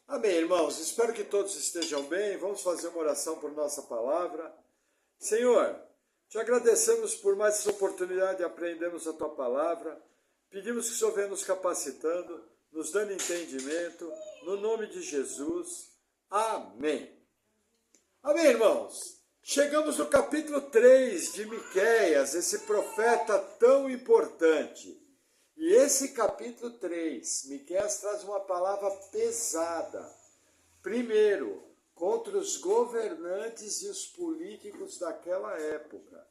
Amém, irmãos. Espero que todos estejam bem. Vamos fazer uma oração por nossa palavra. Senhor, te agradecemos por mais essa oportunidade de aprendermos a tua palavra. Pedimos que o Senhor venha nos capacitando, nos dando entendimento, no nome de Jesus. Amém. Amém, irmãos. Chegamos no capítulo 3 de Miqueias, esse profeta tão importante. E esse capítulo 3, Miqueias traz uma palavra pesada. Primeiro, contra os governantes e os políticos daquela época,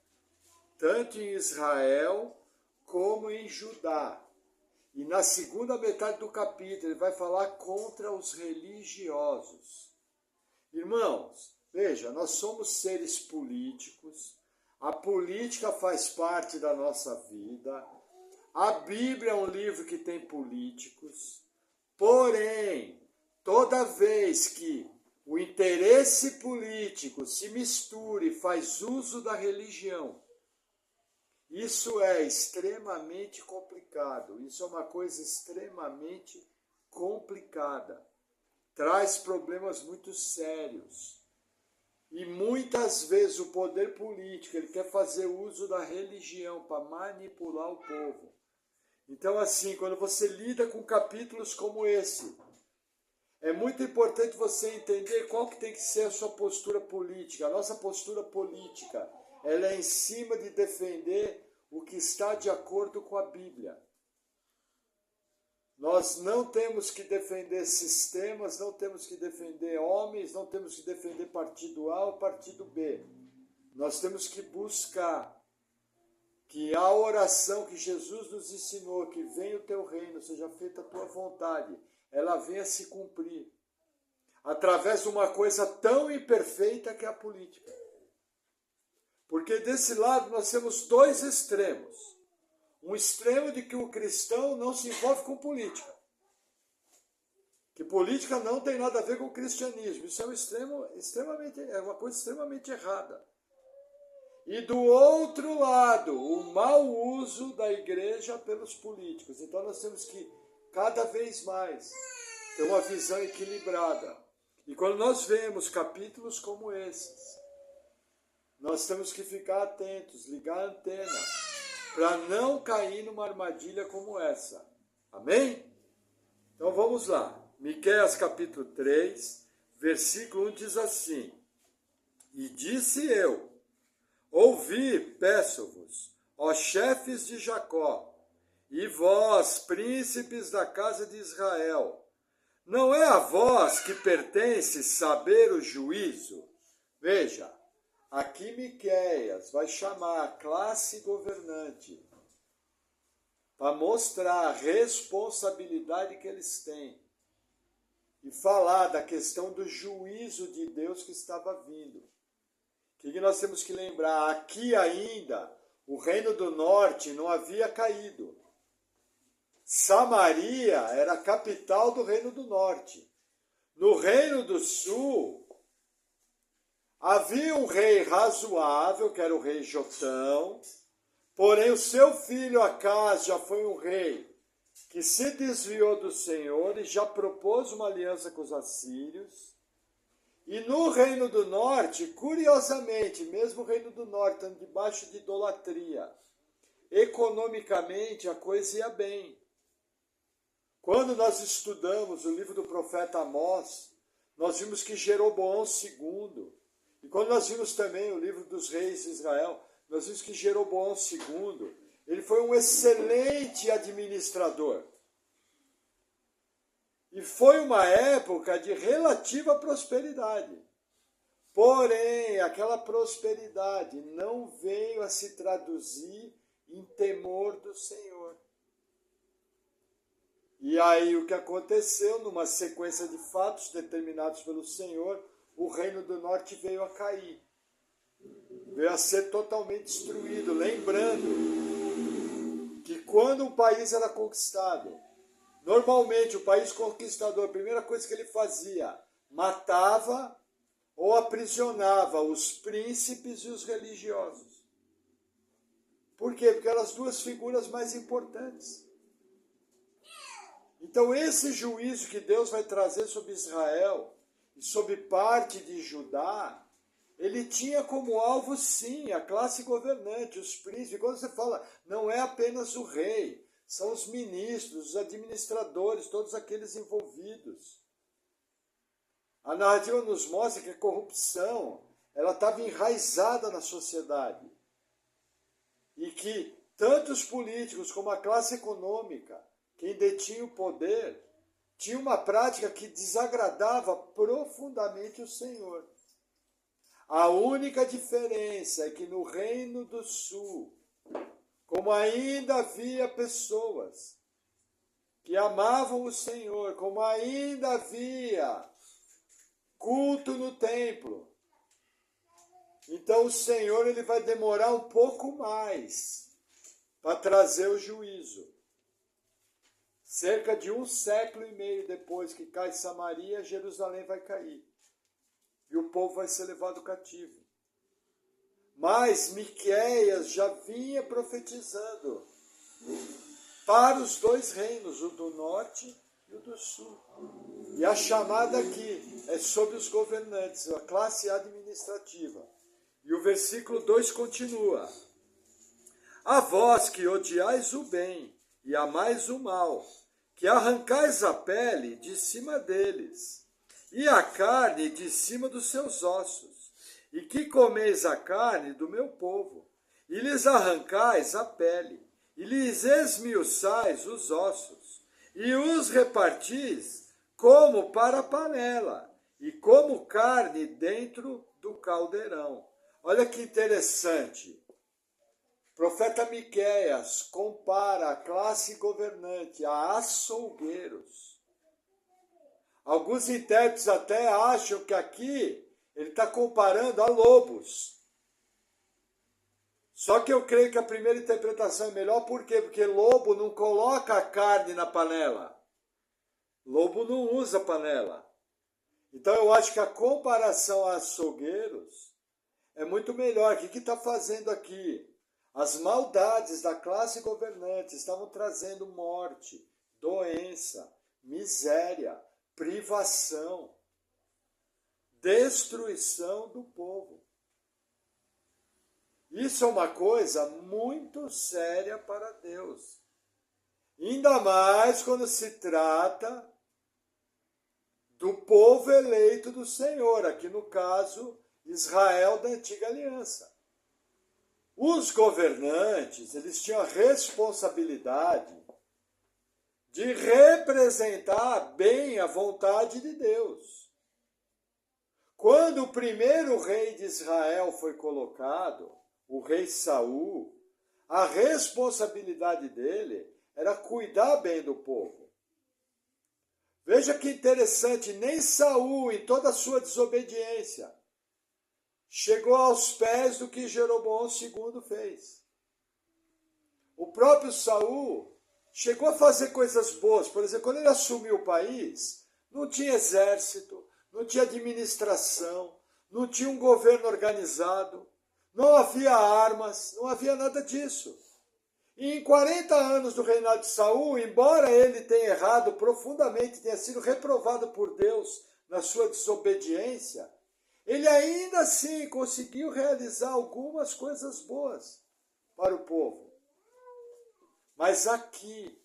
tanto em Israel como em Judá. E na segunda metade do capítulo, ele vai falar contra os religiosos. Irmãos, veja, nós somos seres políticos, a política faz parte da nossa vida. A Bíblia é um livro que tem políticos, porém, toda vez que o interesse político se mistura e faz uso da religião, isso é extremamente complicado, isso é uma coisa extremamente complicada, traz problemas muito sérios. E muitas vezes o poder político ele quer fazer uso da religião para manipular o povo. Então, assim, quando você lida com capítulos como esse, é muito importante você entender qual que tem que ser a sua postura política. A nossa postura política, ela é em cima de defender o que está de acordo com a Bíblia. Nós não temos que defender sistemas, não temos que defender homens, não temos que defender partido A ou partido B. Nós temos que buscar que a oração que Jesus nos ensinou, que venha o teu reino, seja feita a tua vontade, ela venha se cumprir, através de uma coisa tão imperfeita que é a política. Porque desse lado nós temos dois extremos. Um extremo de que o cristão não se envolve com política. Que política não tem nada a ver com o cristianismo. Isso é é uma coisa extremamente errada. E do outro lado, o mau uso da igreja pelos políticos. Então nós temos que, cada vez mais, ter uma visão equilibrada. E quando nós vemos capítulos como esses, nós temos que ficar atentos, ligar a antena, para não cair numa armadilha como essa. Amém? Então vamos lá. Miqueias capítulo 3, versículo 1 diz assim: E disse eu, ouvi, peço-vos, ó chefes de Jacó, e vós, príncipes da casa de Israel, não é a vós que pertence saber o juízo? Veja, aqui Miqueias vai chamar a classe governante para mostrar a responsabilidade que eles têm e falar da questão do juízo de Deus que estava vindo. O que nós temos que lembrar? Aqui ainda, o reino do norte não havia caído. Samaria era a capital do reino do norte. No reino do sul, havia um rei razoável, que era o rei Jotão, porém o seu filho Acaz já foi um rei que se desviou do Senhor e já propôs uma aliança com os assírios. E no Reino do Norte, curiosamente, mesmo o Reino do Norte estando debaixo de idolatria, economicamente a coisa ia bem. Quando nós estudamos o livro do profeta Amós, nós vimos que Jeroboão II, e quando nós vimos também o livro dos reis de Israel, nós vimos que Jeroboão II, ele foi um excelente administrador. E foi uma época de relativa prosperidade. Porém, aquela prosperidade não veio a se traduzir em temor do Senhor. E aí o que aconteceu, numa sequência de fatos determinados pelo Senhor, o reino do norte veio a cair. Veio a ser totalmente destruído. Lembrando que quando um país era conquistado, normalmente o país conquistador, a primeira coisa que ele fazia, matava ou aprisionava os príncipes e os religiosos. Por quê? Porque eram as duas figuras mais importantes. Então esse juízo que Deus vai trazer sobre Israel e sobre parte de Judá, ele tinha como alvo, sim, a classe governante, os príncipes. Quando você fala, não é apenas o rei, são os ministros, os administradores, todos aqueles envolvidos. A narrativa nos mostra que a corrupção, ela estava enraizada na sociedade. E que tanto os políticos como a classe econômica, quem detinha o poder, tinha uma prática que desagradava profundamente o Senhor. A única diferença é que no Reino do Sul, como ainda havia pessoas que amavam o Senhor, como ainda havia culto no templo, então o Senhor ele vai demorar um pouco mais para trazer o juízo. Cerca de 1 século e meio depois que cai Samaria, Jerusalém vai cair. E o povo vai ser levado cativo. Mas Miqueias já vinha profetizando para os dois reinos, o do norte e o do sul. E a chamada aqui é sobre os governantes, a classe administrativa. E o versículo 2 continua. A vós que odiais o bem e amais o mal, que arrancais a pele de cima deles, e a carne de cima dos seus ossos, e que comeis a carne do meu povo, e lhes arrancais a pele, e lhes esmiuçais os ossos, e os repartis como para a panela, e como carne dentro do caldeirão. Olha que interessante. O profeta Miqueias compara a classe governante a açougueiros. Alguns intérpretes até acham que aqui ele está comparando a lobos. Só que eu creio que a primeira interpretação é melhor, por quê? Porque lobo não coloca a carne na panela. Lobo não usa panela. Então eu acho que a comparação a açougueiros é muito melhor. O que está fazendo aqui? As maldades da classe governante estavam trazendo morte, doença, miséria, privação, destruição do povo. Isso é uma coisa muito séria para Deus. Ainda mais quando se trata do povo eleito do Senhor, aqui no caso, Israel da Antiga Aliança. Os governantes, eles tinham a responsabilidade de representar bem a vontade de Deus. Quando o primeiro rei de Israel foi colocado, o rei Saul, a responsabilidade dele era cuidar bem do povo. Veja que interessante, nem Saul, em toda a sua desobediência, chegou aos pés do que Jeroboão II fez. O próprio Saul chegou a fazer coisas boas. Por exemplo, quando ele assumiu o país, não tinha exército, não tinha administração, não tinha um governo organizado, não havia armas, não havia nada disso. E em 40 anos do reinado de Saul, embora ele tenha errado profundamente, tenha sido reprovado por Deus na sua desobediência, ele ainda assim conseguiu realizar algumas coisas boas para o povo. Mas aqui,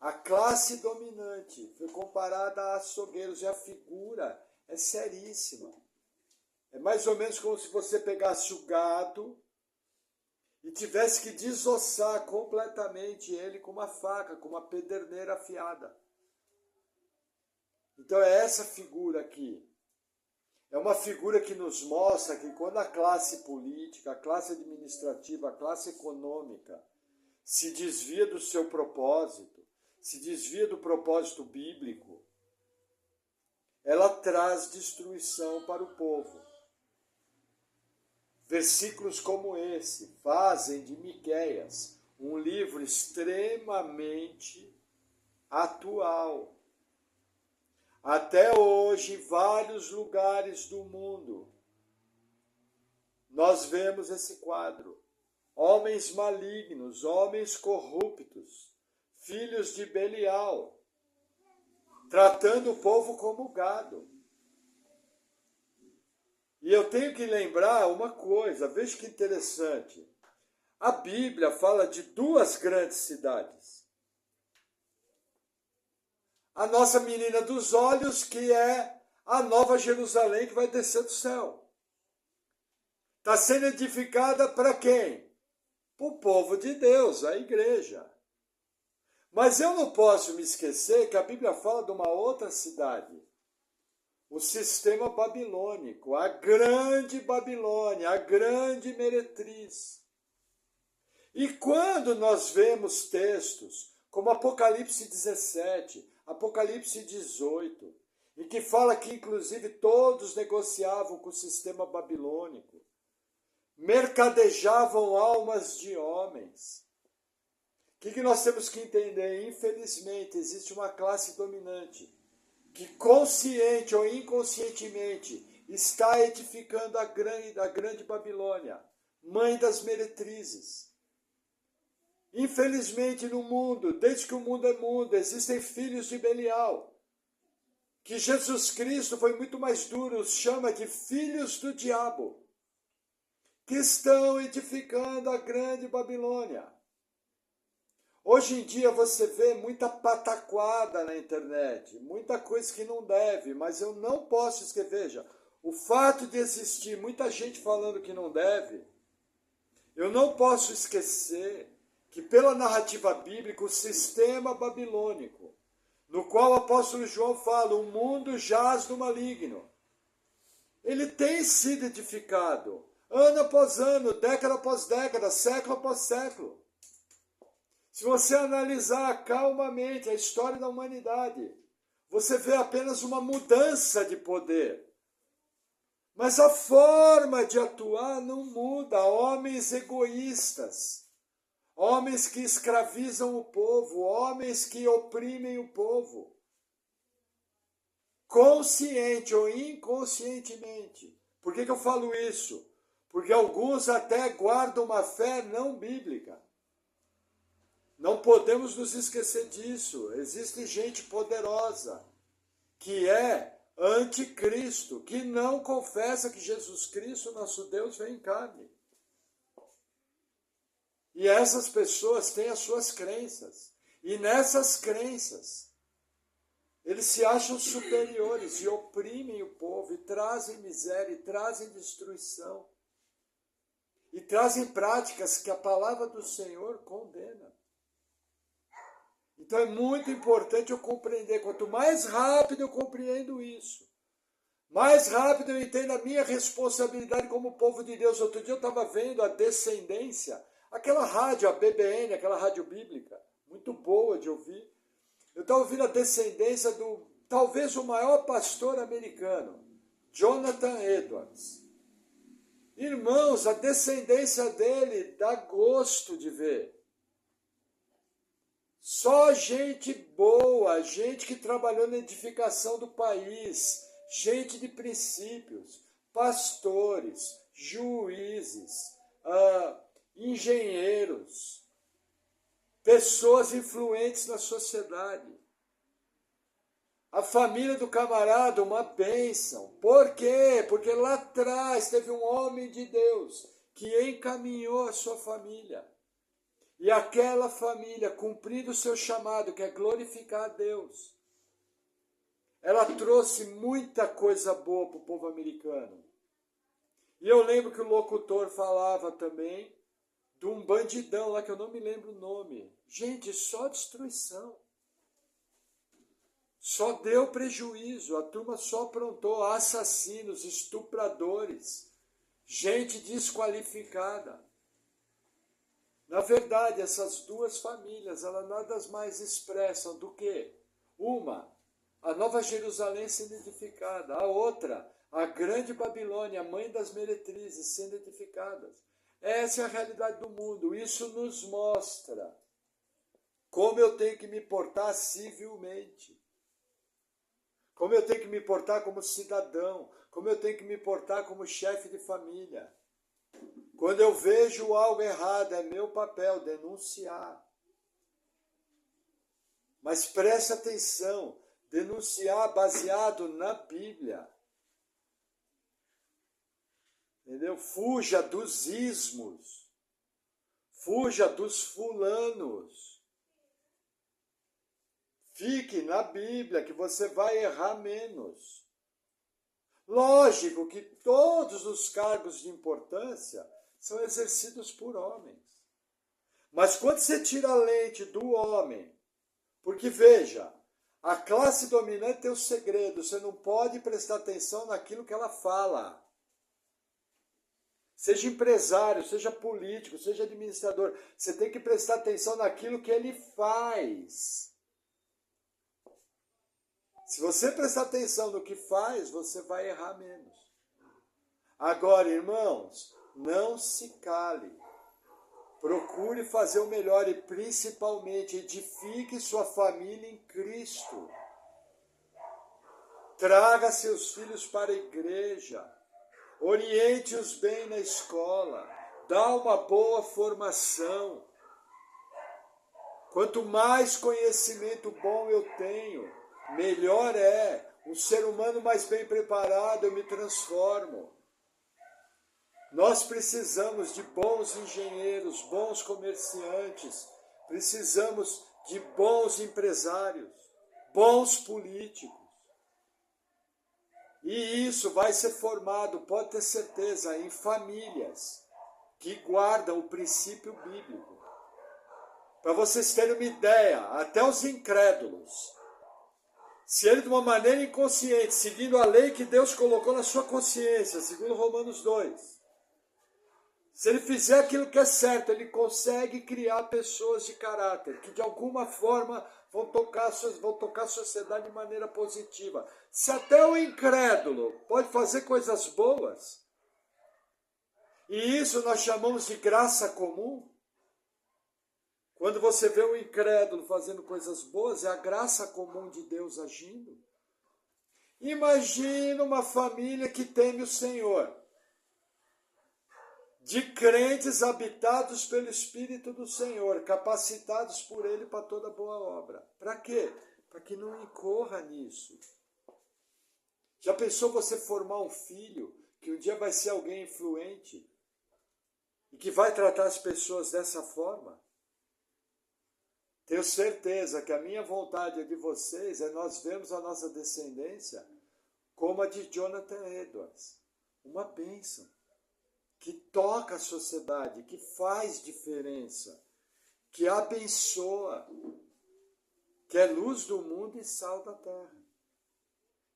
a classe dominante foi comparada a açougueiros e a figura é seríssima. É mais ou menos como se você pegasse o gado e tivesse que desossar completamente ele com uma faca, com uma pederneira afiada. Então é essa figura aqui. É uma figura que nos mostra que quando a classe política, a classe administrativa, a classe econômica se desvia do seu propósito, se desvia do propósito bíblico, ela traz destruição para o povo. Versículos como esse fazem de Miqueias um livro extremamente atual. Até hoje, em vários lugares do mundo, nós vemos esse quadro. Homens malignos, homens corruptos, filhos de Belial, tratando o povo como gado. E eu tenho que lembrar uma coisa, veja que interessante. A Bíblia fala de duas grandes cidades. A nossa menina dos olhos, que é a Nova Jerusalém, que vai descer do céu. Está sendo edificada para quem? Para o povo de Deus, a igreja. Mas eu não posso me esquecer que a Bíblia fala de uma outra cidade. O sistema babilônico, a grande Babilônia, a grande meretriz. E quando nós vemos textos como Apocalipse 17, Apocalipse 18, em que fala que inclusive todos negociavam com o sistema babilônico, mercadejavam almas de homens. O que nós temos que entender? Infelizmente, existe uma classe dominante que consciente ou inconscientemente está edificando a grande Babilônia, mãe das meretrizes. Infelizmente no mundo, desde que o mundo é mundo, existem filhos de Belial, que Jesus Cristo foi muito mais duro, os chama de filhos do diabo, que estão edificando a grande Babilônia. Hoje em dia você vê muita pataquada na internet, muita coisa que não deve, mas eu não posso esquecer, veja, o fato de existir muita gente falando que não deve, eu não posso esquecer que pela narrativa bíblica, o sistema babilônico, no qual o apóstolo João fala, o mundo jaz do maligno, ele tem sido edificado, ano após ano, década após década, século após século. Se você analisar calmamente a história da humanidade, você vê apenas uma mudança de poder. Mas a forma de atuar não muda. Homens egoístas, homens que escravizam o povo, homens que oprimem o povo, consciente ou inconscientemente. Por que eu falo isso? Porque alguns até guardam uma fé não bíblica. Não podemos nos esquecer disso. Existe gente poderosa que é anticristo, que não confessa que Jesus Cristo, nosso Deus, vem em carne. E essas pessoas têm as suas crenças. E nessas crenças, eles se acham superiores e oprimem o povo, e trazem miséria, e trazem destruição. E trazem práticas que a palavra do Senhor condena. Então é muito importante eu compreender. Quanto mais rápido eu compreendo isso, mais rápido eu entendo a minha responsabilidade como povo de Deus. Outro dia eu estava vendo a Descendência, aquela rádio, a BBN, aquela rádio bíblica, muito boa de ouvir. Eu estava ouvindo a Descendência do, talvez o maior pastor americano, Jonathan Edwards. Irmãos, a descendência dele dá gosto de ver. Só gente boa, gente que trabalhou na edificação do país, gente de princípios, pastores, juízes, engenheiros, pessoas influentes na sociedade. A família do camarada, uma bênção. Por quê? Porque lá atrás teve um homem de Deus que encaminhou a sua família. E aquela família, cumprindo o seu chamado, que é glorificar a Deus, ela trouxe muita coisa boa para o povo americano. E eu lembro que o locutor falava também de um bandidão lá, que eu não me lembro o nome. Gente, só destruição. Só deu prejuízo, a turma só aprontou assassinos, estupradores, gente desqualificada. Na verdade, essas duas famílias, elas nada mais expressam do que uma, a Nova Jerusalém sendo edificada, a outra, a grande Babilônia, a mãe das meretrizes sendo edificadas. Essa é a realidade do mundo. Isso nos mostra como eu tenho que me portar civilmente, como eu tenho que me portar como cidadão, como eu tenho que me portar como chefe de família. Quando eu vejo algo errado, é meu papel denunciar. Mas preste atenção, denunciar baseado na Bíblia. Entendeu? Fuja dos ismos. Fuja dos fulanos. Fique na Bíblia que você vai errar menos. Lógico que todos os cargos de importância são exercidos por homens. Mas quando você tira a lente do homem, porque veja, a classe dominante tem o segredo, você não pode prestar atenção naquilo que ela fala. Seja empresário, seja político, seja administrador, você tem que prestar atenção naquilo que ele faz. Se você prestar atenção no que faz, você vai errar menos. Agora, irmãos, não se cale. Procure fazer o melhor e, principalmente, edifique sua família em Cristo. Traga seus filhos para a igreja. Oriente-os bem na escola. Dá uma boa formação. Quanto mais conhecimento bom eu tenho, melhor é. Um ser humano mais bem preparado, eu me transformo. Nós precisamos de bons engenheiros, bons comerciantes, precisamos de bons empresários, bons políticos. E isso vai ser formado, pode ter certeza, em famílias que guardam o princípio bíblico. Para vocês terem uma ideia, até os incrédulos, se ele de uma maneira inconsciente, seguindo a lei que Deus colocou na sua consciência, segundo Romanos 2, se ele fizer aquilo que é certo, ele consegue criar pessoas de caráter, que de alguma forma vão tocar a sociedade de maneira positiva. Se até o incrédulo pode fazer coisas boas, e isso nós chamamos de graça comum, quando você vê um incrédulo fazendo coisas boas, é a graça comum de Deus agindo. Imagina uma família que teme o Senhor, de crentes habitados pelo Espírito do Senhor, capacitados por Ele para toda boa obra. Para quê? Para que não incorra nisso. Já pensou você formar um filho que um dia vai ser alguém influente e que vai tratar as pessoas dessa forma? Tenho certeza que a minha vontade de vocês é nós vermos a nossa descendência como a de Jonathan Edwards, uma bênção, que toca a sociedade, que faz diferença, que abençoa, que é luz do mundo e sal da terra.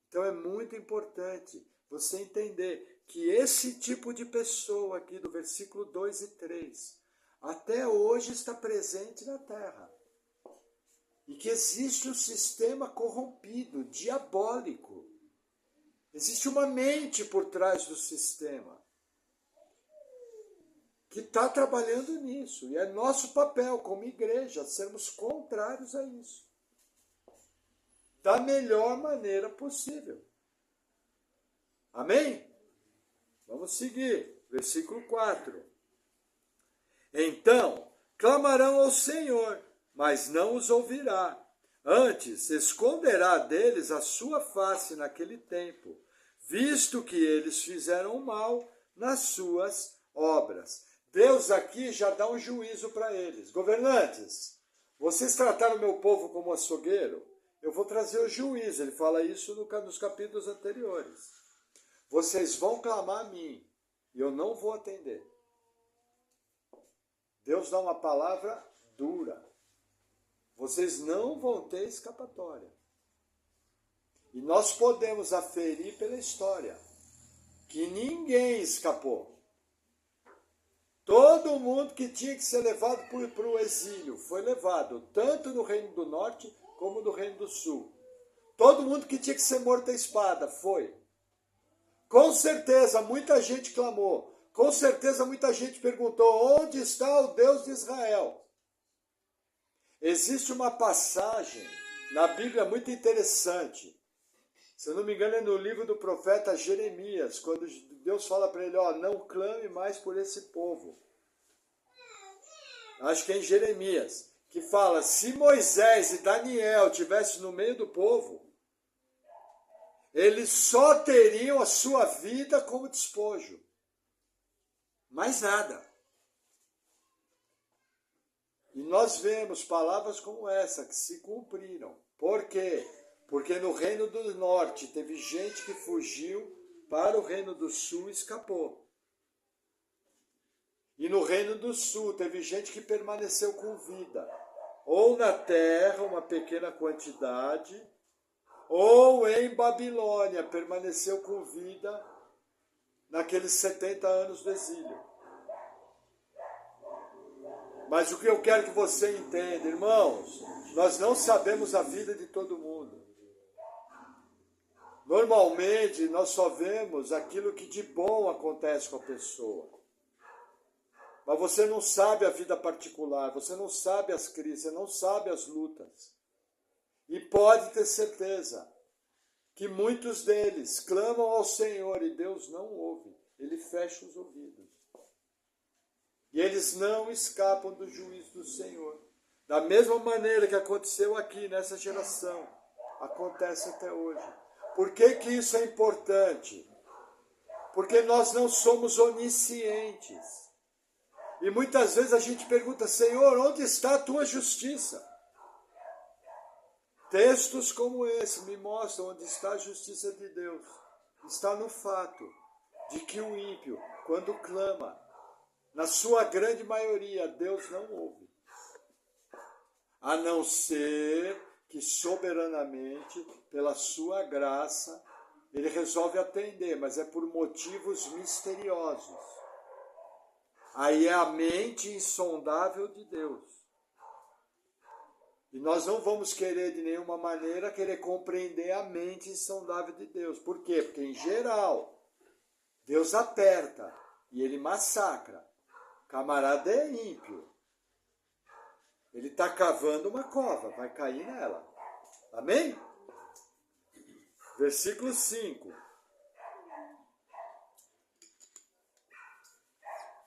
Então é muito importante você entender que esse tipo de pessoa aqui do versículo 2 e 3, até hoje está presente na terra. E que existe um sistema corrompido, diabólico. Existe uma mente por trás do sistema que está trabalhando nisso. E é nosso papel como igreja sermos contrários a isso. Da melhor maneira possível. Amém? Vamos seguir. Versículo 4. Então, clamarão ao Senhor, mas não os ouvirá. Antes, esconderá deles a sua face naquele tempo, visto que eles fizeram mal nas suas obras. Deus aqui já dá um juízo para eles. Governantes, vocês trataram o meu povo como açougueiro? Eu vou trazer o juízo. Ele fala isso nos capítulos anteriores. Vocês vão clamar a mim e eu não vou atender. Deus dá uma palavra dura. Vocês não vão ter escapatória. E nós podemos aferir pela história que ninguém escapou. Todo mundo que tinha que ser levado para o exílio foi levado, tanto no Reino do Norte como no Reino do Sul. Todo mundo que tinha que ser morto à espada foi. Com certeza, muita gente clamou. Com certeza, muita gente perguntou, onde está o Deus de Israel? Existe uma passagem na Bíblia muito interessante. Se eu não me engano, é no livro do profeta Jeremias, quando Deus fala para ele, não clame mais por esse povo. Acho que é em Jeremias, que fala, se Moisés e Daniel estivessem no meio do povo, eles só teriam a sua vida como despojo. Mais nada. E nós vemos palavras como essa que se cumpriram. Por quê? Porque no Reino do Norte teve gente que fugiu para o Reino do Sul e escapou. E no Reino do Sul teve gente que permaneceu com vida. Ou na terra, uma pequena quantidade, ou em Babilônia, permaneceu com vida naqueles 70 anos do exílio. Mas o que eu quero que você entenda, irmãos, nós não sabemos a vida de todo mundo. Normalmente, nós só vemos aquilo que de bom acontece com a pessoa. Mas você não sabe a vida particular, você não sabe as crises, você não sabe as lutas. E pode ter certeza que muitos deles clamam ao Senhor e Deus não ouve. Ele fecha os ouvidos. E eles não escapam do juízo do Senhor. Da mesma maneira que aconteceu aqui nessa geração, acontece até hoje. Por que que isso é importante? Porque nós não somos oniscientes. E muitas vezes a gente pergunta, Senhor, onde está a tua justiça? Textos como esse me mostram onde está a justiça de Deus. Está no fato de que o ímpio, quando clama, na sua grande maioria, Deus não ouve. A não ser que soberanamente, pela sua graça, ele resolve atender, mas é por motivos misteriosos. Aí é a mente insondável de Deus. E nós não vamos querer de nenhuma maneira compreender a mente insondável de Deus. Por quê? Porque em geral, Deus aperta e ele massacra. Camarada é ímpio. Ele está cavando uma cova, vai cair nela. Amém? Versículo 5.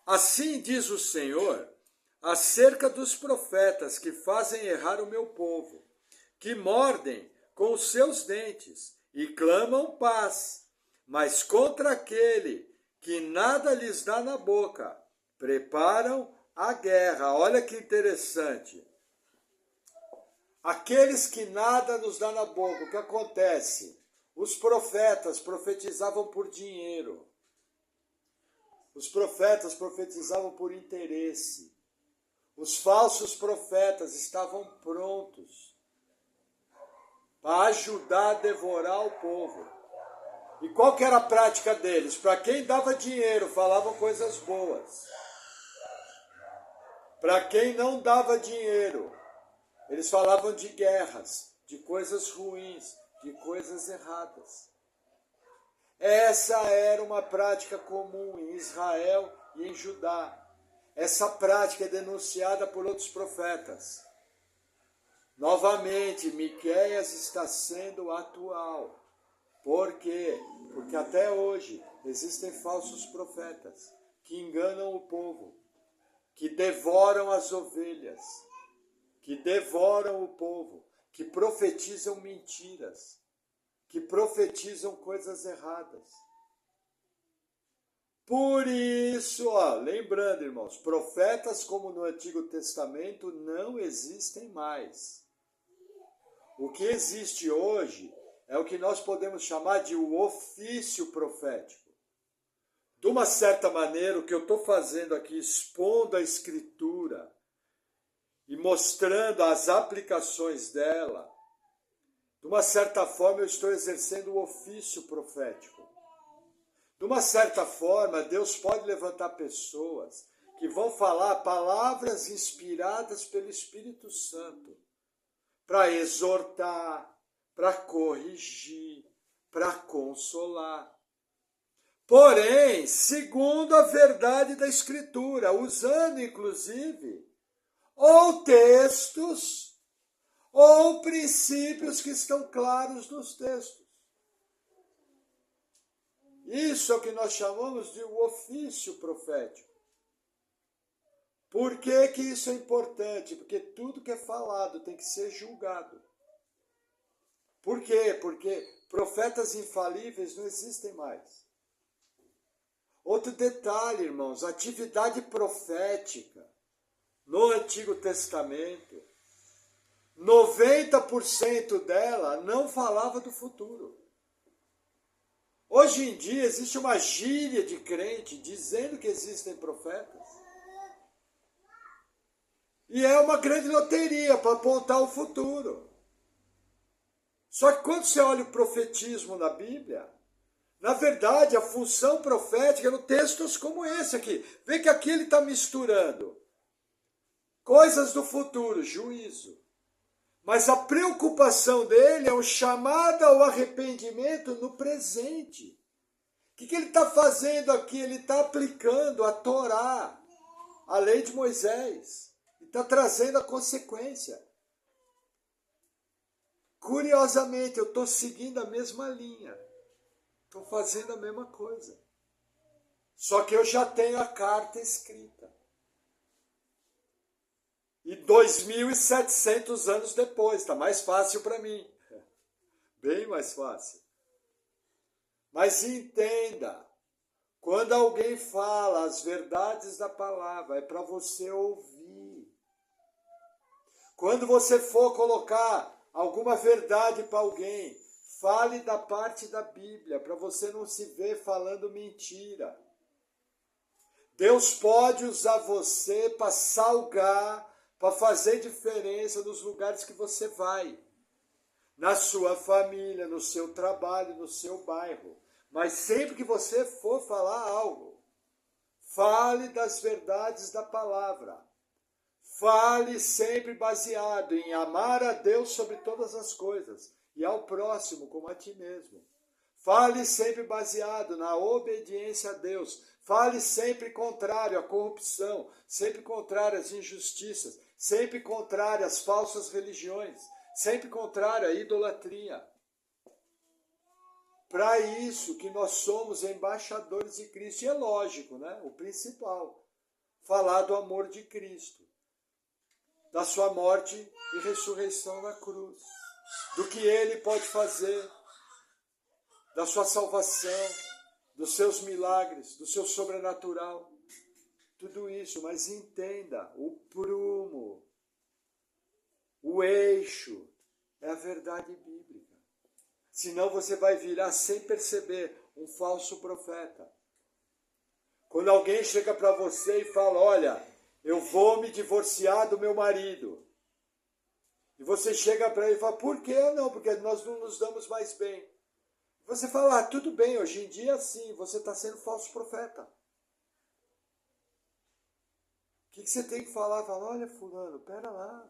Assim diz o Senhor acerca dos profetas que fazem errar o meu povo, que mordem com os seus dentes e clamam paz, mas contra aquele que nada lhes dá na boca, preparam a guerra. Olha que interessante. Aqueles que nada nos dá na boca, o que acontece? Os profetas profetizavam por dinheiro. Os profetas profetizavam por interesse. Os falsos profetas estavam prontos para ajudar a devorar o povo. E qual que era a prática deles? Para quem dava dinheiro, falavam coisas boas. Para quem não dava dinheiro, eles falavam de guerras, de coisas ruins, de coisas erradas. Essa era uma prática comum em Israel e em Judá. Essa prática é denunciada por outros profetas. Novamente, Miqueias está sendo atual. Por quê? Porque até hoje existem falsos profetas que enganam o povo, que devoram as ovelhas, que devoram o povo, que profetizam mentiras, que profetizam coisas erradas. Por isso, lembrando, irmãos, profetas como no Antigo Testamento não existem mais. O que existe hoje é o que nós podemos chamar de o ofício profético. De uma certa maneira, o que eu estou fazendo aqui, expondo a Escritura e mostrando as aplicações dela, de uma certa forma eu estou exercendo o ofício profético. De uma certa forma, Deus pode levantar pessoas que vão falar palavras inspiradas pelo Espírito Santo para exortar, para corrigir, para consolar. Porém, segundo a verdade da Escritura, usando inclusive ou textos ou princípios que estão claros nos textos. Isso é o que nós chamamos de o ofício profético. Por que que isso é importante? Porque tudo que é falado tem que ser julgado. Por quê? Profetas infalíveis não existem mais. Outro detalhe, irmãos, atividade profética no Antigo Testamento, 90% dela não falava do futuro. Hoje em dia existe uma gíria de crente dizendo que existem profetas. E é uma grande loteria para apontar o futuro. Só que quando você olha o profetismo na Bíblia, na verdade, a função profética no textos como esse aqui. Vê que aqui ele está misturando coisas do futuro, juízo. Mas a preocupação dele é o chamado ao arrependimento no presente. O que ele está fazendo aqui? Ele está aplicando a Torá, a lei de Moisés. E está trazendo a consequência. Curiosamente, eu estou seguindo a mesma linha. Estou fazendo a mesma coisa. Só que eu já tenho a carta escrita. E 2.700 anos depois, está mais fácil para mim. Bem mais fácil. Mas entenda, quando alguém fala as verdades da palavra, é para você ouvir. Quando você for colocar alguma verdade para alguém, fale da parte da Bíblia, para você não se ver falando mentira. Deus pode usar você para salgar, para fazer diferença nos lugares que você vai. Na sua família, no seu trabalho, no seu bairro. Mas sempre que você for falar algo, fale das verdades da palavra. Fale sempre baseado em amar a Deus sobre todas as coisas e ao próximo como a ti mesmo. Fale sempre baseado na obediência a Deus. Fale sempre contrário à corrupção, sempre contrário às injustiças, sempre contrário às falsas religiões, sempre contrário à idolatria. Para isso que nós somos embaixadores de Cristo. E é lógico, né? O principal, falar do amor de Cristo, da sua morte e ressurreição na cruz, do que Ele pode fazer, da sua salvação, dos seus milagres, do seu sobrenatural, tudo isso. Mas entenda, o prumo, o eixo, é a verdade bíblica. Senão você vai virar sem perceber um falso profeta. Quando alguém chega para você e fala, olha, eu vou me divorciar do meu marido. E você chega para ele e fala, por quê? Não, porque nós não nos damos mais bem. Você fala, tudo bem, hoje em dia é assim, você está sendo falso profeta. O que você tem que falar? Fala, olha fulano, pera lá.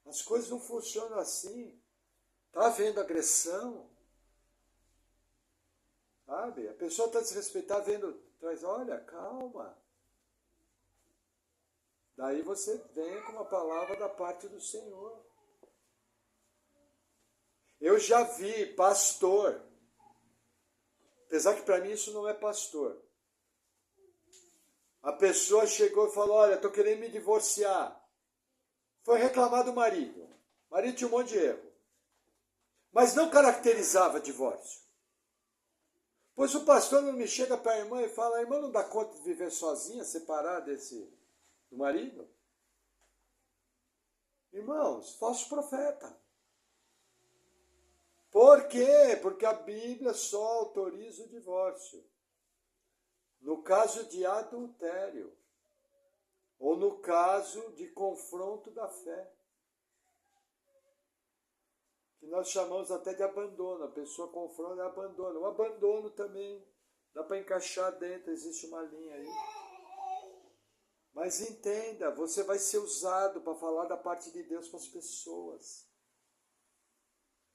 As coisas não funcionam assim. Está havendo agressão. Sabe? A pessoa está desrespeitando, vendo, olha, calma. Daí você vem com uma palavra da parte do Senhor. Eu já vi pastor, apesar que para mim isso não é pastor. A pessoa chegou e falou, olha, estou querendo me divorciar. Foi reclamar do marido. O marido tinha um monte de erro. Mas não caracterizava divórcio. Pois o pastor não me chega para a irmã e fala, a irmã não dá conta de viver sozinha, separada do marido? Irmãos, falso profeta. Por quê? Porque a Bíblia só autoriza o divórcio. No caso de adultério. Ou no caso de confronto da fé. Que nós chamamos até de abandono. A pessoa confronta e abandona. O abandono também dá para encaixar dentro, existe uma linha aí. Mas entenda, você vai ser usado para falar da parte de Deus para as pessoas.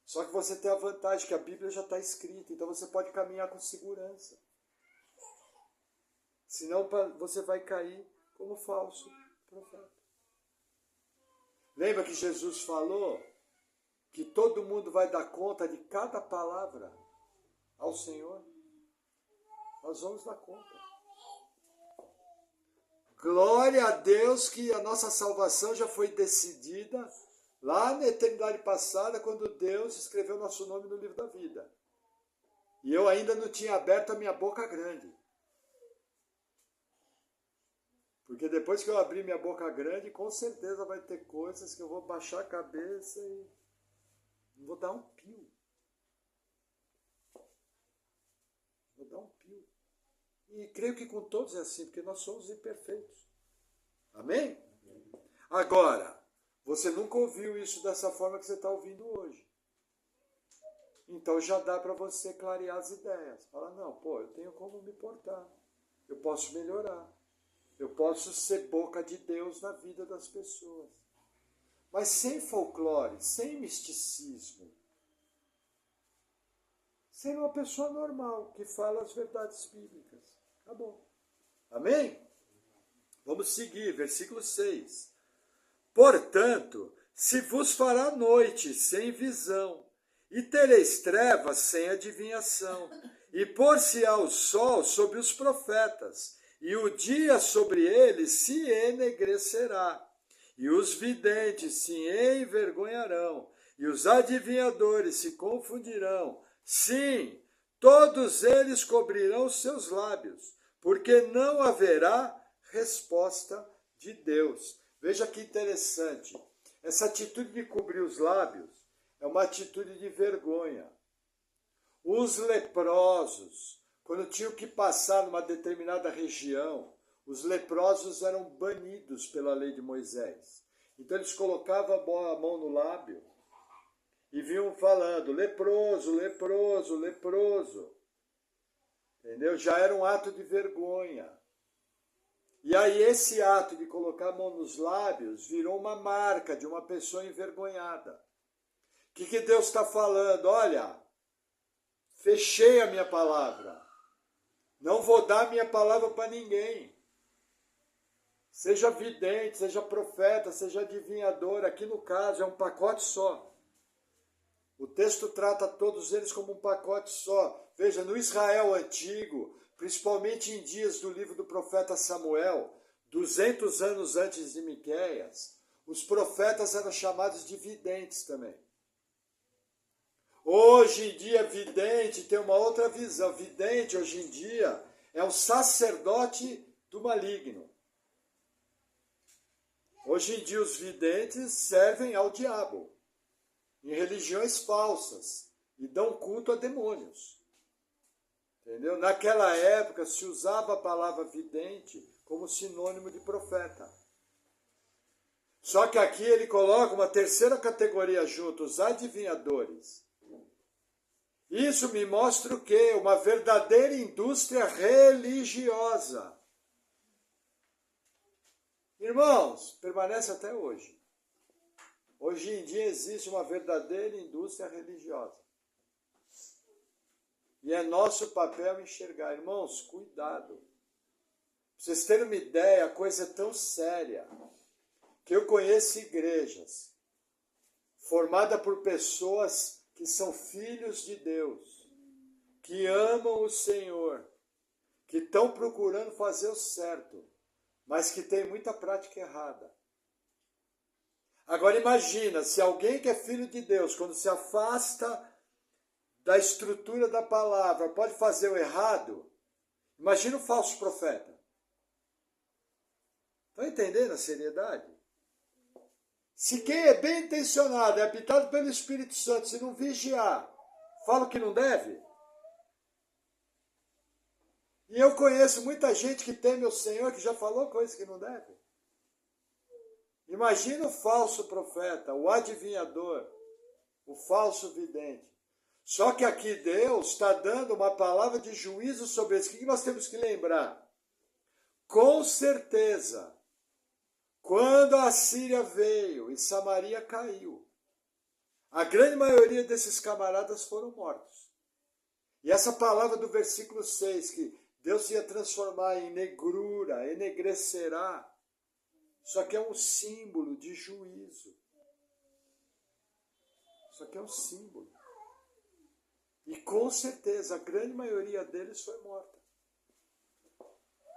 Só que você tem a vantagem que a Bíblia já está escrita, então você pode caminhar com segurança. Senão você vai cair como falso profeta. Lembra que Jesus falou que todo mundo vai dar conta de cada palavra ao Senhor? Nós vamos dar conta. Glória a Deus que a nossa salvação já foi decidida Lá na eternidade passada, quando Deus escreveu nosso nome no livro da vida. E eu ainda não tinha aberto a minha boca grande. Porque depois que eu abrir minha boca grande, com certeza vai ter coisas que eu vou baixar a cabeça e não vou dar um pio. Vou dar um pio. E creio que com todos é assim, porque nós somos imperfeitos. Amém? Agora, você nunca ouviu isso dessa forma que você está ouvindo hoje. Então já dá para você clarear as ideias. Fala, não, pô, eu tenho como me portar. Eu posso melhorar. Eu posso ser boca de Deus na vida das pessoas. Mas sem folclore, sem misticismo. Sendo uma pessoa normal, que fala as verdades bíblicas. Acabou. Amém? Vamos seguir, versículo 6. Portanto, se vos fará noite sem visão, e tereis trevas sem adivinhação, e pôr-se-á o sol sobre os profetas, e o dia sobre eles se enegrecerá, e os videntes se envergonharão, e os adivinhadores se confundirão. Sim, todos eles cobrirão seus lábios, porque não haverá resposta de Deus. Veja que interessante. Essa atitude de cobrir os lábios é uma atitude de vergonha. Os leprosos, quando tinham que passar numa determinada região, os leprosos eram banidos pela lei de Moisés. Então eles colocavam a mão no lábio e vinham falando, leproso, leproso, leproso. Entendeu? Já era um ato de vergonha. E aí esse ato de colocar a mão nos lábios virou uma marca de uma pessoa envergonhada. O que Deus está falando? Olha, fechei a minha palavra. Não vou dar minha palavra para ninguém. Seja vidente, seja profeta, seja adivinhador. Aqui no caso é um pacote só. O texto trata todos eles como um pacote só. Veja, no Israel antigo, principalmente em dias do livro do profeta Samuel, 200 anos antes de Miqueias, os profetas eram chamados de videntes também. Hoje em dia, vidente tem uma outra visão. Vidente, hoje em dia, é um sacerdote do maligno. Hoje em dia, os videntes servem ao diabo, em religiões falsas, e dão culto a demônios. Entendeu? Naquela época, se usava a palavra vidente como sinônimo de profeta. Só que aqui ele coloca uma terceira categoria junto, os adivinhadores. Isso me mostra o quê? Uma verdadeira indústria religiosa. Irmãos, permanece até hoje. Hoje em dia existe uma verdadeira indústria religiosa. E é nosso papel enxergar. Irmãos, cuidado. Pra vocês terem uma ideia, a coisa é tão séria que eu conheço igrejas formadas por pessoas que são filhos de Deus, que amam o Senhor, que estão procurando fazer o certo, mas que tem muita prática errada. Agora imagina, se alguém que é filho de Deus, quando se afasta da estrutura da palavra, pode fazer o errado, imagina o falso profeta. Estão entendendo a seriedade? Se quem é bem intencionado, é habitado pelo Espírito Santo, se não vigiar, fala o que não deve. E eu conheço muita gente que teme o Senhor, que já falou coisas que não deve. Imagina o falso profeta, o adivinhador, o falso vidente. Só que aqui Deus está dando uma palavra de juízo sobre isso. O que nós temos que lembrar? Com certeza, quando a Síria veio e Samaria caiu, a grande maioria desses camaradas foram mortos. E essa palavra do versículo 6, que Deus ia transformar em negrura, enegrecerá, isso aqui é um símbolo de juízo. Isso aqui é um símbolo. E com certeza, a grande maioria deles foi morta.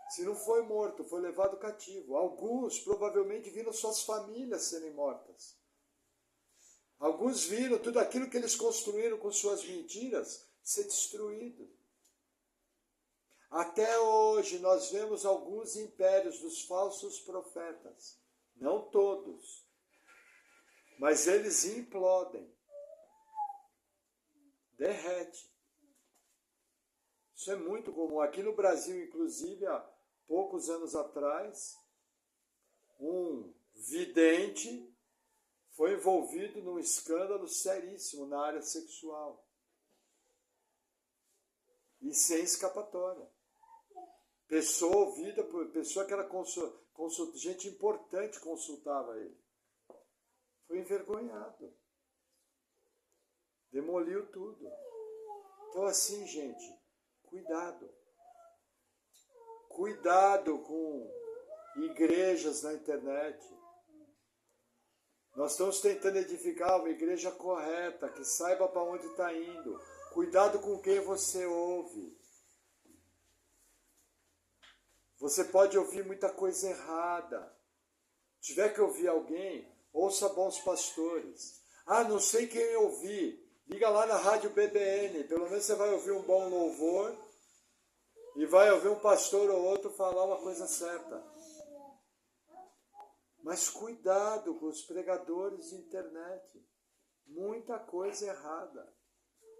Se não foi morto, foi levado cativo. Alguns provavelmente viram suas famílias serem mortas. Alguns viram tudo aquilo que eles construíram com suas mentiras ser destruído. Até hoje nós vemos alguns impérios dos falsos profetas. Não todos. Mas eles implodem. Derrete. Isso é muito comum. Aqui no Brasil, inclusive, há poucos anos atrás, um vidente foi envolvido num escândalo seríssimo na área sexual. E sem escapatória. Pessoa ouvida, pessoa que era gente importante consultava ele. Foi envergonhado. Demoliu tudo. Então assim, gente, cuidado. Cuidado com igrejas na internet. Nós estamos tentando edificar uma igreja correta, que saiba para onde está indo. Cuidado com quem você ouve. Você pode ouvir muita coisa errada. Se tiver que ouvir alguém, ouça bons pastores. Ah, não sei quem ouvir. Liga lá na Rádio BBN. Pelo menos você vai ouvir um bom louvor e vai ouvir um pastor ou outro falar uma coisa certa. Mas cuidado com os pregadores de internet. Muita coisa errada.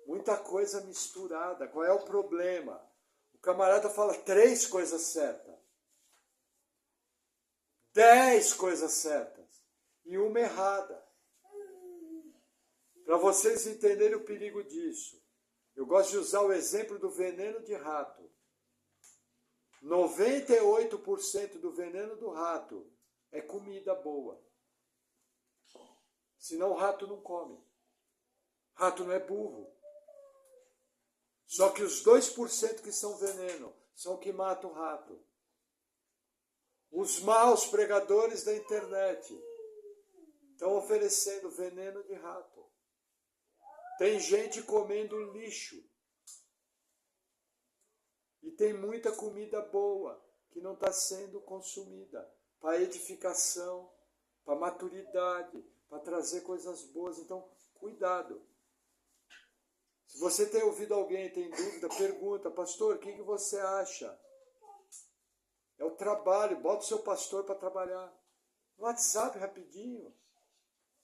Muita coisa misturada. Qual é o problema? O camarada fala 3 coisas certas. 10 coisas certas. E uma errada. Para vocês entenderem o perigo disso, eu gosto de usar o exemplo do veneno de rato. 98% do veneno do rato é comida boa. Senão o rato não come. Rato não é burro. Só que os 2% que são veneno são o que mata o rato. Os maus pregadores da internet estão oferecendo veneno de rato. Tem gente comendo lixo. E tem muita comida boa que não está sendo consumida para edificação, para maturidade, para trazer coisas boas. Então, cuidado. Se você tem ouvido alguém, tem dúvida, pergunta, pastor, o que você acha? É o trabalho, bota o seu pastor para trabalhar. No WhatsApp, rapidinho.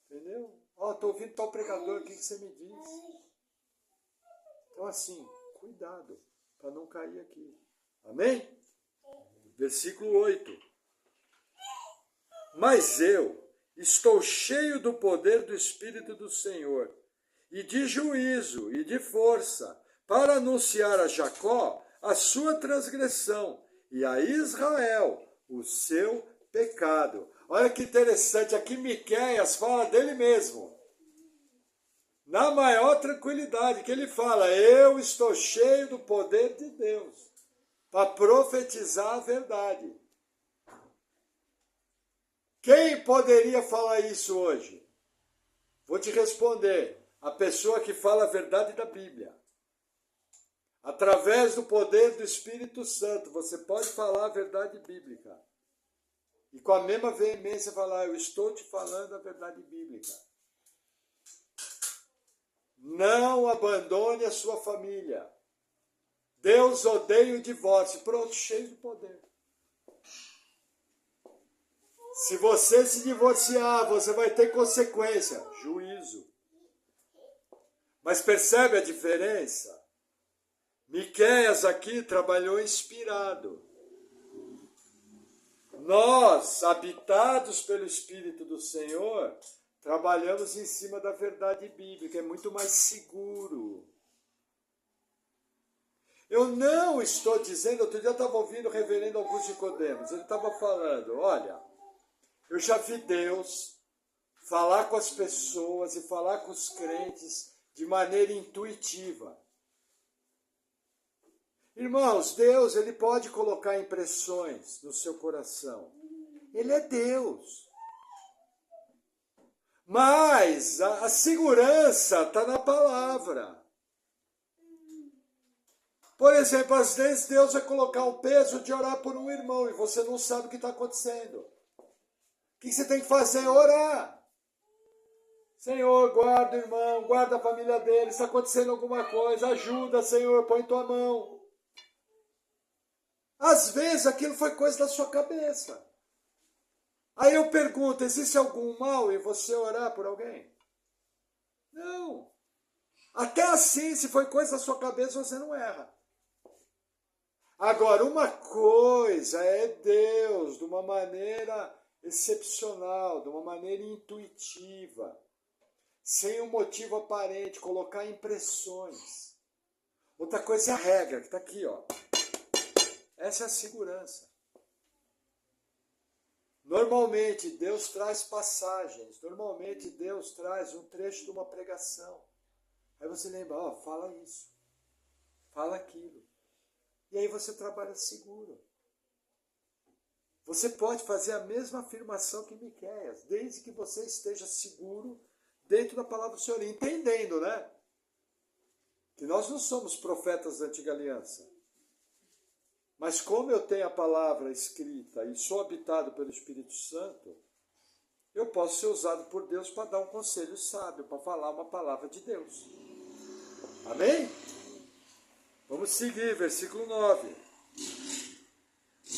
Entendeu? Ó, estou ouvindo tal pregador, o que você me diz? Então, assim, cuidado, para não cair aqui. Amém? Versículo 8. Mas eu estou cheio do poder do Espírito do Senhor, e de juízo, e de força, para anunciar a Jacó a sua transgressão, e a Israel o seu pecado. Olha que interessante, aqui Miqueias fala dele mesmo. Na maior tranquilidade, que ele fala, eu estou cheio do poder de Deus, para profetizar a verdade. Quem poderia falar isso hoje? Vou te responder, a pessoa que fala a verdade da Bíblia. Através do poder do Espírito Santo, você pode falar a verdade bíblica. E com a mesma veemência falar, eu estou te falando a verdade bíblica. Não abandone a sua família. Deus odeia o divórcio. Pronto, cheio de poder. Se você se divorciar, você vai ter consequência. Juízo. Mas percebe a diferença? Miqueias aqui trabalhou inspirado. Nós, habitados pelo Espírito do Senhor, trabalhamos em cima da verdade bíblica, é muito mais seguro. Eu não estou dizendo, outro dia eu estava ouvindo o reverendo Augusto Nicodemos, ele estava falando, olha, eu já vi Deus falar com as pessoas e falar com os crentes de maneira intuitiva. Irmãos, Deus, ele pode colocar impressões no seu coração. Ele é Deus. Mas a segurança está na palavra. Por exemplo, às vezes Deus vai colocar o peso de orar por um irmão e você não sabe o que está acontecendo. O que você tem que fazer? Orar. Senhor, guarda o irmão, guarda a família dele, está acontecendo alguma coisa, ajuda, Senhor, põe tua mão. Às vezes aquilo foi coisa da sua cabeça. Aí eu pergunto, existe algum mal em você orar por alguém? Não. Até assim, se foi coisa da sua cabeça, você não erra. Agora, uma coisa é Deus, de uma maneira excepcional, de uma maneira intuitiva, sem um motivo aparente, colocar impressões. Outra coisa é a regra, que está aqui, ó. Essa é a segurança. Normalmente, Deus traz passagens. Normalmente, Deus traz um trecho de uma pregação. Aí você lembra, ó, fala isso, fala aquilo. E aí você trabalha seguro. Você pode fazer a mesma afirmação que Miqueias, desde que você esteja seguro dentro da palavra do Senhor, entendendo, né? Que nós não somos profetas da antiga aliança. Mas como eu tenho a palavra escrita e sou habitado pelo Espírito Santo, eu posso ser usado por Deus para dar um conselho sábio, para falar uma palavra de Deus. Amém? Vamos seguir, versículo 9.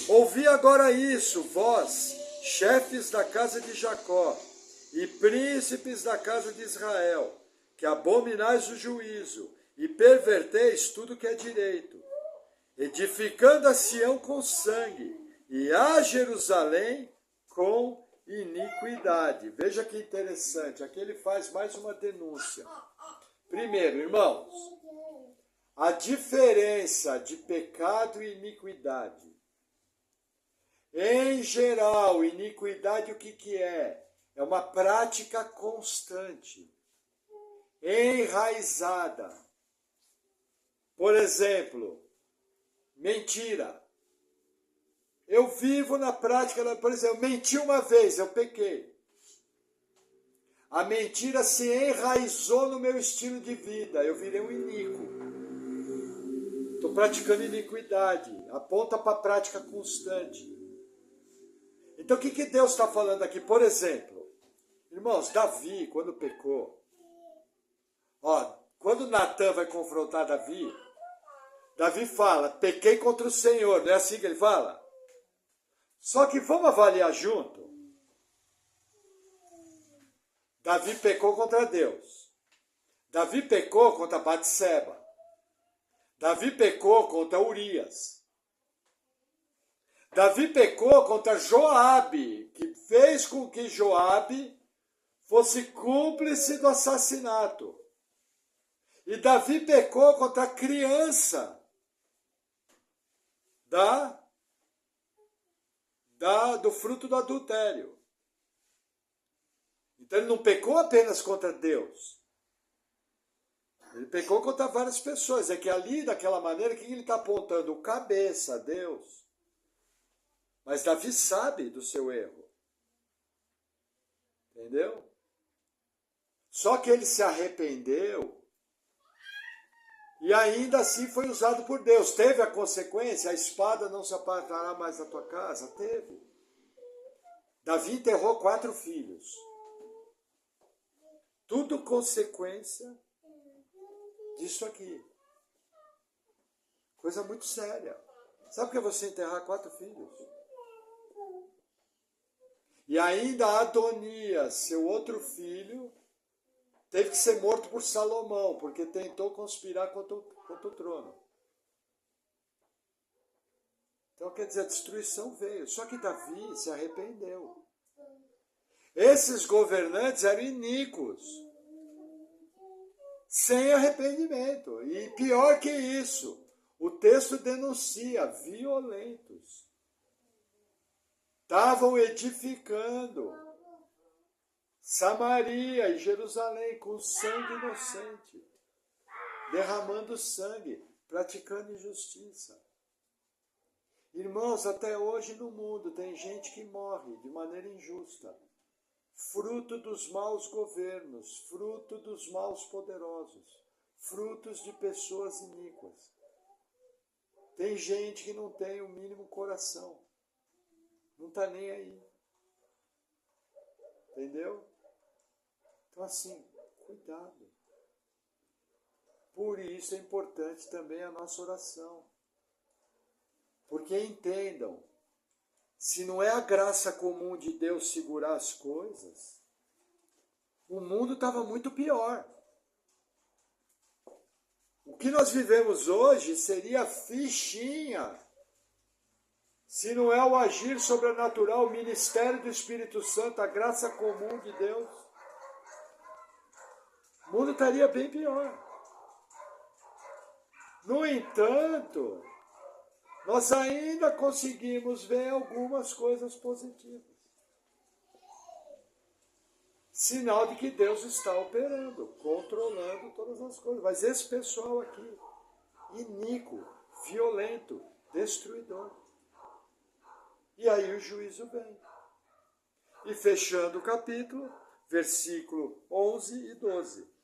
Ouvi agora isso, vós, chefes da casa de Jacó, e príncipes da casa de Israel, que abominais o juízo, e perverteis tudo que é direito, edificando a Sião com sangue, e a Jerusalém com iniquidade. Veja que interessante, aqui ele faz mais uma denúncia. Primeiro, irmãos, a diferença de pecado e iniquidade. Em geral, iniquidade o que é? É uma prática constante, enraizada. Por exemplo, mentira. Eu vivo na prática, por exemplo, menti uma vez, eu pequei. A mentira se enraizou no meu estilo de vida, eu virei um iníquo. Estou praticando iniquidade, aponta para a prática constante. Então o que Deus está falando aqui? Por exemplo, irmãos, Davi, quando pecou, quando Natan vai confrontar Davi, Davi fala, pequei contra o Senhor, não é assim que ele fala? Só que vamos avaliar junto. Davi pecou contra Deus. Davi pecou contra Batseba. Davi pecou contra Urias. Davi pecou contra Joabe, que fez com que Joabe fosse cúmplice do assassinato. E Davi pecou contra a criança do fruto do adultério. Então ele não pecou apenas contra Deus. Ele pecou contra várias pessoas. É que ali, daquela maneira, que ele está apontando? O cabeça a Deus. Mas Davi sabe do seu erro. Entendeu? Só que ele se arrependeu e ainda assim foi usado por Deus. Teve a consequência, a espada não se apartará mais da tua casa? Teve. Davi enterrou 4 filhos. Tudo consequência disso aqui. Coisa muito séria. Sabe o que é você enterrar 4 filhos? E ainda Adonias, seu outro filho, teve que ser morto por Salomão, porque tentou conspirar contra o trono. Então, quer dizer, a destruição veio. Só que Davi se arrependeu. Esses governantes eram iníquos, sem arrependimento. E pior que isso, o texto denuncia violentos. Estavam edificando Samaria e Jerusalém com sangue inocente, derramando sangue, praticando injustiça. Irmãos, até hoje no mundo tem gente que morre de maneira injusta, fruto dos maus governos, fruto dos maus poderosos, frutos de pessoas iníquas. Tem gente que não tem o mínimo coração, não está nem aí. Entendeu? Então, assim, cuidado. Por isso é importante também a nossa oração. Porque entendam, se não é a graça comum de Deus segurar as coisas, o mundo estava muito pior. O que nós vivemos hoje seria fichinha, se não é o agir sobrenatural, o ministério do Espírito Santo, a graça comum de Deus. O mundo estaria bem pior. No entanto, nós ainda conseguimos ver algumas coisas positivas. Sinal de que Deus está operando, controlando todas as coisas. Mas esse pessoal aqui, iníquo, violento, destruidor. E aí o juízo vem. E fechando o capítulo, versículo 11 e 12.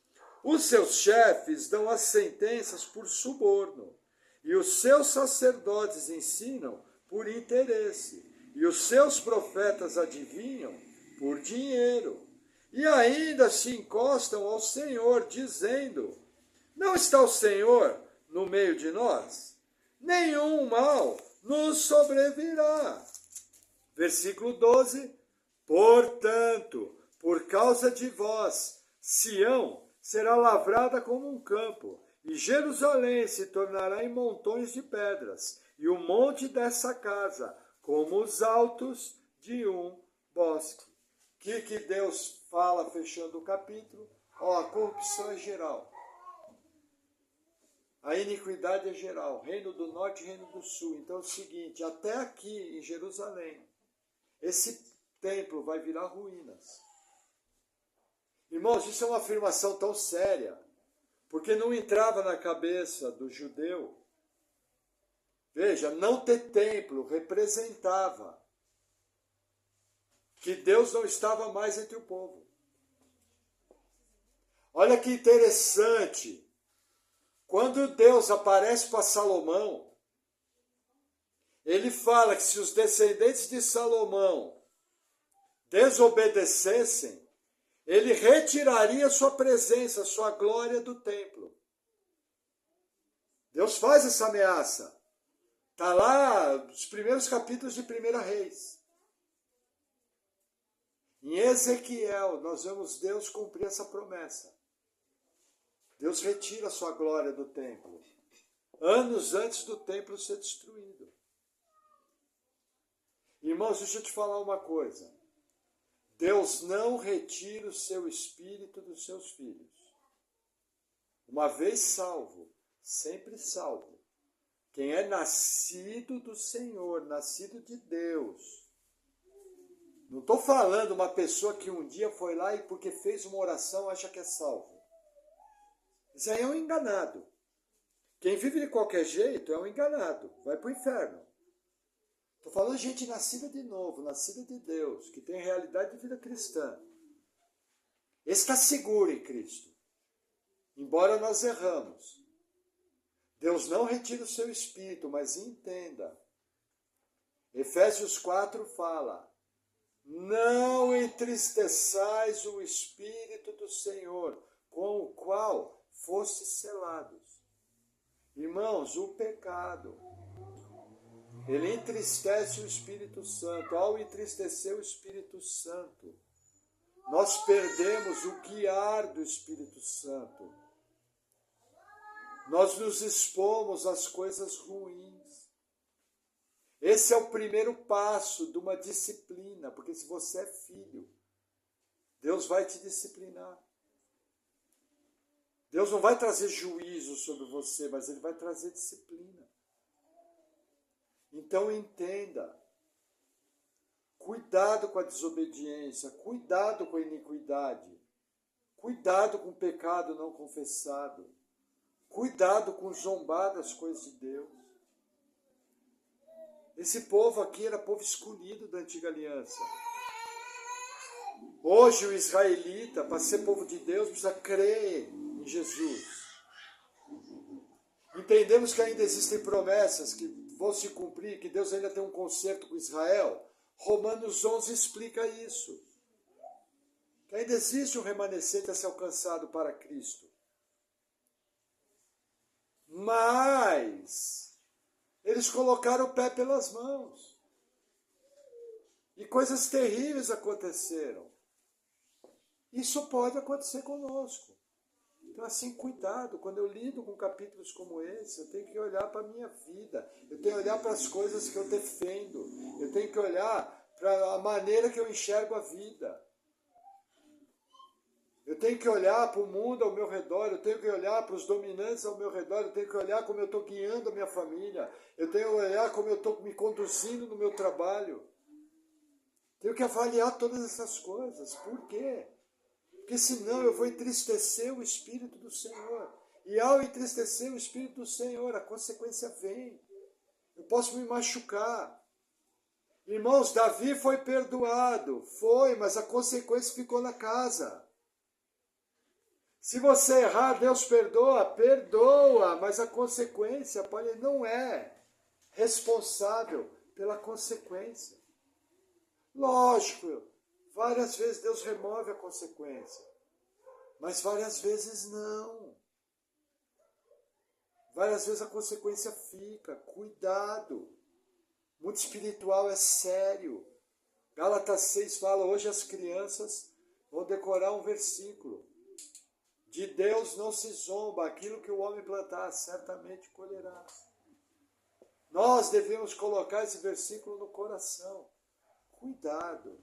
Os seus chefes dão as sentenças por suborno, e os seus sacerdotes ensinam por interesse, e os seus profetas adivinham por dinheiro. E ainda se encostam ao Senhor, dizendo: não está o Senhor no meio de nós? Nenhum mal nos sobrevirá. Versículo 12. Portanto, por causa de vós, Sião será lavrada como um campo, e Jerusalém se tornará em montões de pedras, e o monte dessa casa como os altos de um bosque. O que Deus fala fechando o capítulo? A corrupção é geral. A iniquidade é geral. Reino do Norte e Reino do Sul. Então é o seguinte, até aqui em Jerusalém, esse templo vai virar ruínas. Irmãos, isso é uma afirmação tão séria, porque não entrava na cabeça do judeu. Veja, não ter templo representava que Deus não estava mais entre o povo. Olha que interessante. Quando Deus aparece para Salomão, ele fala que se os descendentes de Salomão desobedecessem, ele retiraria sua presença, sua glória do templo. Deus faz essa ameaça. Está lá nos primeiros capítulos de 1 Reis. Em Ezequiel, nós vemos Deus cumprir essa promessa. Deus retira a sua glória do templo, anos antes do templo ser destruído. Irmãos, deixa eu te falar uma coisa. Deus não retira o seu espírito dos seus filhos. Uma vez salvo, sempre salvo. Quem é nascido do Senhor, nascido de Deus. Não estou falando uma pessoa que um dia foi lá e porque fez uma oração acha que é salvo. Isso aí é um enganado. Quem vive de qualquer jeito é um enganado. Vai para o inferno. Estou falando de gente nascida de novo, nascida de Deus, que tem realidade de vida cristã. Esse está seguro em Cristo. Embora nós erramos. Deus não retira o seu espírito, mas entenda. Efésios 4 fala: não entristeçais o Espírito do Senhor, com o qual fostes selados. Irmãos, o pecado, ele entristece o Espírito Santo. Ao entristecer o Espírito Santo, nós perdemos o guiar do Espírito Santo. Nós nos expomos às coisas ruins. Esse é o primeiro passo de uma disciplina, porque se você é filho, Deus vai te disciplinar. Deus não vai trazer juízo sobre você, mas Ele vai trazer disciplina. Então entenda, cuidado com a desobediência, cuidado com a iniquidade, cuidado com o pecado não confessado, cuidado com zombar das coisas de Deus. Esse povo aqui era povo escolhido da antiga aliança. Hoje o israelita, para ser povo de Deus, precisa crer em Jesus. Entendemos que ainda existem promessas que vão se cumprir, que Deus ainda tem um concerto com Israel. Romanos 11 explica isso. que ainda existe um remanescente a ser alcançado para Cristo. Mas eles colocaram o pé pelas mãos. E coisas terríveis aconteceram. Isso pode acontecer conosco. Então, assim, cuidado. Quando eu lido com capítulos como esse, eu tenho que olhar para a minha vida. Eu tenho que olhar para as coisas que eu defendo. Eu tenho que olhar para a maneira que eu enxergo a vida. Eu tenho que olhar para o mundo ao meu redor, eu tenho que olhar para os dominantes ao meu redor, eu tenho que olhar como eu estou guiando a minha família, eu tenho que olhar como eu estou me conduzindo no meu trabalho. Tenho que avaliar todas essas coisas. Por quê? Porque senão eu vou entristecer o Espírito do Senhor. E ao entristecer o Espírito do Senhor, a consequência vem. Eu posso me machucar. Irmãos, Davi foi perdoado. Foi, mas a consequência ficou na casa. Se você errar, Deus perdoa? Perdoa, mas a consequência ele não é responsável pela consequência. Lógico, várias vezes Deus remove a consequência, mas várias vezes não. Várias vezes a consequência fica. Cuidado. Muito espiritual é sério. Gálatas 6 fala, hoje as crianças vão decorar um versículo. De Deus não se zomba, aquilo que o homem plantar, certamente colherá. Nós devemos colocar esse versículo no coração. Cuidado.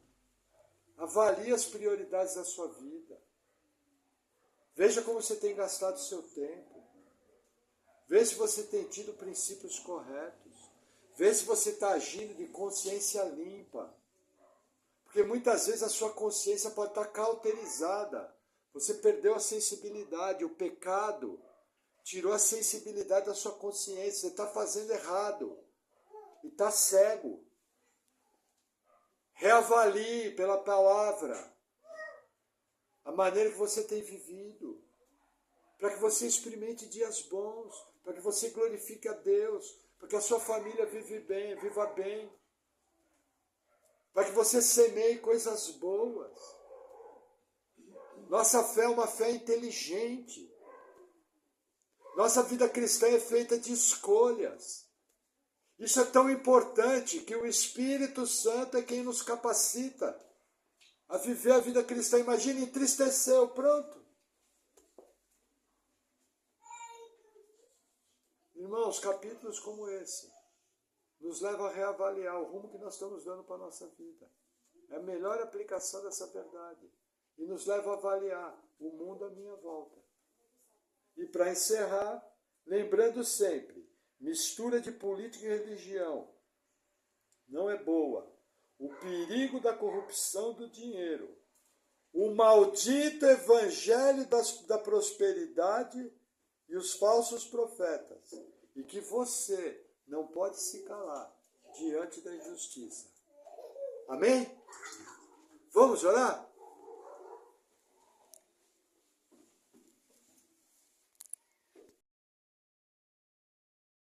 Avalie as prioridades da sua vida. Veja como você tem gastado o seu tempo. Veja se você tem tido princípios corretos. Veja se você está agindo de consciência limpa. Porque muitas vezes a sua consciência pode estar cauterizada. Você perdeu a sensibilidade, o pecado tirou a sensibilidade da sua consciência. Você está fazendo errado e está cego. Reavalie pela palavra a maneira que você tem vivido, para que você experimente dias bons, para que você glorifique a Deus, para que a sua família viva bem, para que você semeie coisas boas. Nossa fé é uma fé inteligente. Nossa vida cristã é feita de escolhas. Isso é tão importante que o Espírito Santo é quem nos capacita a viver a vida cristã. Imagine, entristeceu, pronto. Irmãos, capítulos como esse nos levam a reavaliar o rumo que nós estamos dando para a nossa vida. É a melhor aplicação dessa verdade. E nos leva a avaliar o mundo à minha volta. E para encerrar, lembrando sempre, mistura de política e religião não é boa. O perigo da corrupção do dinheiro. O maldito evangelho da prosperidade e os falsos profetas. E que você não pode se calar diante da injustiça. Amém? Vamos orar?